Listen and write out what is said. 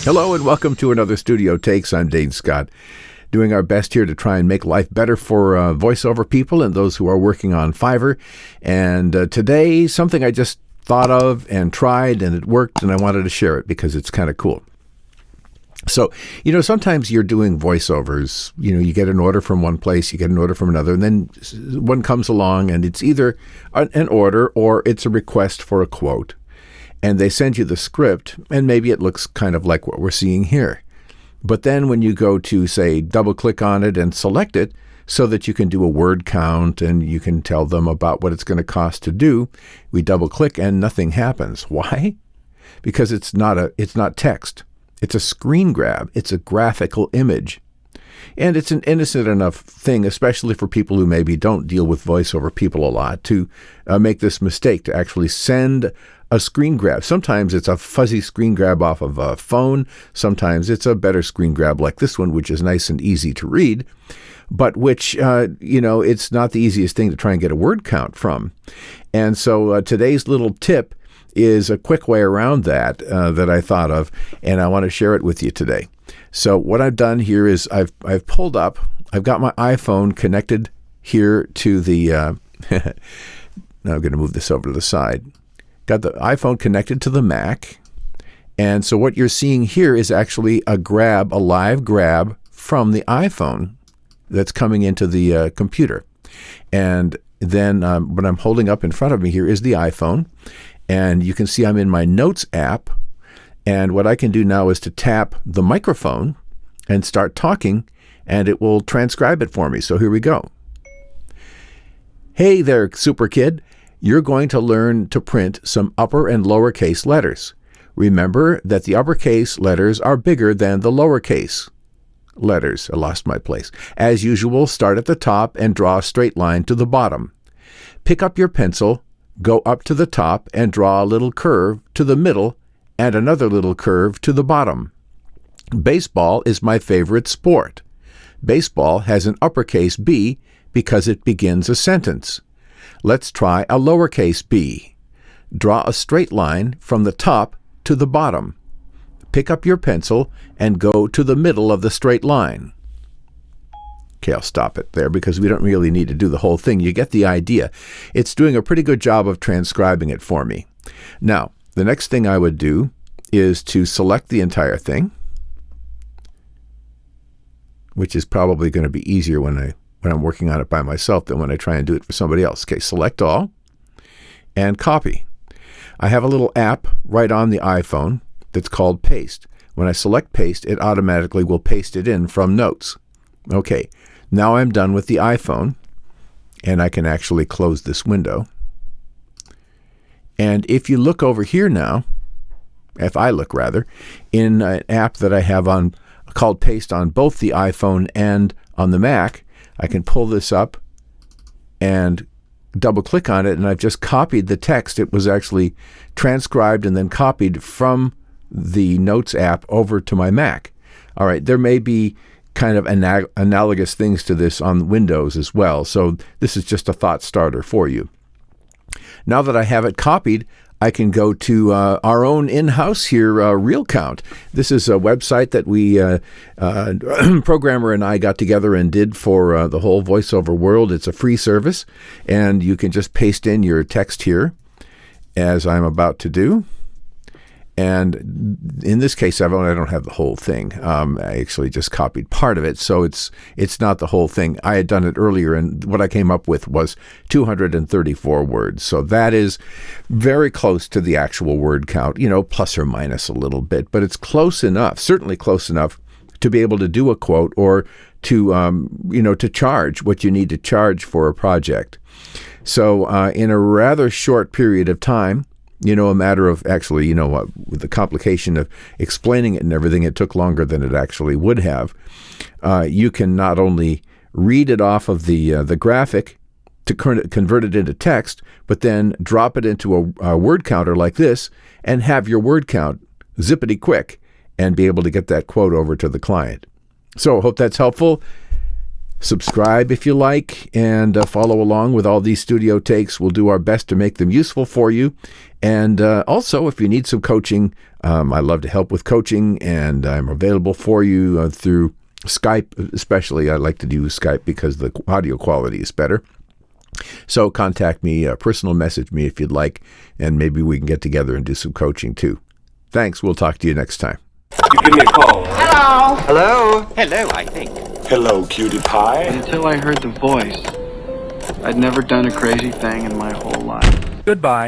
Hello and welcome to another Studio Takes. I'm Dane Scott, doing our best here to try and make life better for voiceover people and those who are working on Fiverr. And today, something I just thought of and tried and it worked, and I wanted to share it because it's kind of cool. So, sometimes you're doing voiceovers, you get an order from one place, you get an order from another, and then one comes along and it's either an order or it's a request for a quote. And they send you the script, and maybe it looks kind of like what we're seeing here. But then when you go to, say, double-click on it and select it so that you can do a word count and you can tell them about what it's going to cost to do, we double-click and nothing happens. Why? Because it's not text. It's a screen grab. It's a graphical image. And it's an innocent enough thing, especially for people who maybe don't deal with voiceover people a lot, to make this mistake to actually send a screen grab. Sometimes it's a fuzzy screen grab off of a phone. Sometimes it's a better screen grab like this one, which is nice and easy to read, but which, it's not the easiest thing to try and get a word count from. And so today's little tip is a quick way around that I thought of, and I want to share it with you today. So what I've done here is I've pulled up, I've got my iPhone connected here to the, now I'm going to move this over to the side. Got the iPhone connected to the Mac. And so what you're seeing here is actually a live grab from the iPhone that's coming into the computer. And then what I'm holding up in front of me here is the iPhone. And you can see I'm in my Notes app. And what I can do now is to tap the microphone and start talking, and it will transcribe it for me. So here we go. Hey there, super kid. You're going to learn to print some upper and lowercase letters. Remember that the uppercase letters are bigger than the lowercase letters. I lost my place. As usual, start at the top and draw a straight line to the bottom. Pick up your pencil, go up to the top and draw a little curve to the middle and another little curve to the bottom. Baseball is my favorite sport. Baseball has an uppercase B because it begins a sentence. Let's try a lowercase b. Draw a straight line from the top to the bottom. Pick up your pencil and go to the middle of the straight line. Okay, I'll stop it there because we don't really need to do the whole thing. You get the idea. It's doing a pretty good job of transcribing it for me. Now, the next thing I would do is to select the entire thing, which is probably going to be easier when I'm working on it by myself than when I try and do it for somebody else. Okay, select all and copy. I have a little app right on the iPhone that's called Paste. When I select Paste, it automatically will paste it in from Notes. Okay, now I'm done with the iPhone, and I can actually close this window. And if you look over here now, if I look rather, in an app that I have on called Paste on both the iPhone and on the Mac, I can pull this up and double-click on it, and I've just copied the text. It was actually transcribed and then copied from the Notes app over to my Mac. All right, there may be kind of analogous things to this on Windows as well, so this is just a thought starter for you. Now that I have it copied, I can go to our own in-house here, RealCount. This is a website that we, programmer and I got together and did for the whole voiceover world. It's a free service, and you can just paste in your text here, as I'm about to do. And in this case, I don't have the whole thing. I actually just copied part of it, so it's not the whole thing. I had done it earlier, and what I came up with was 234 words. So that is very close to the actual word count, plus or minus a little bit, but it's close enough, certainly close enough to be able to do a quote or to, to charge what you need to charge for a project. So in a rather short period of time, a matter of actually, with the complication of explaining it and everything, it took longer than it actually would have. You can not only read it off of the graphic to convert it into text, but then drop it into a word counter like this and have your word count zippity quick and be able to get that quote over to the client. So I hope that's helpful. Subscribe if you like, and follow along with all these studio takes. We'll do our best to make them useful for you. And also, if you need some coaching, I love to help with coaching, and I'm available for you through Skype. Especially, I like to do Skype because the audio quality is better. So contact me, personal message me if you'd like, and maybe we can get together and do some coaching too. Thanks. We'll talk to you next time. You give me a call. Hello. Hello? Hello, I think. Hello, cutie pie. Until I heard the voice, I'd never done a crazy thing in my whole life. Goodbye.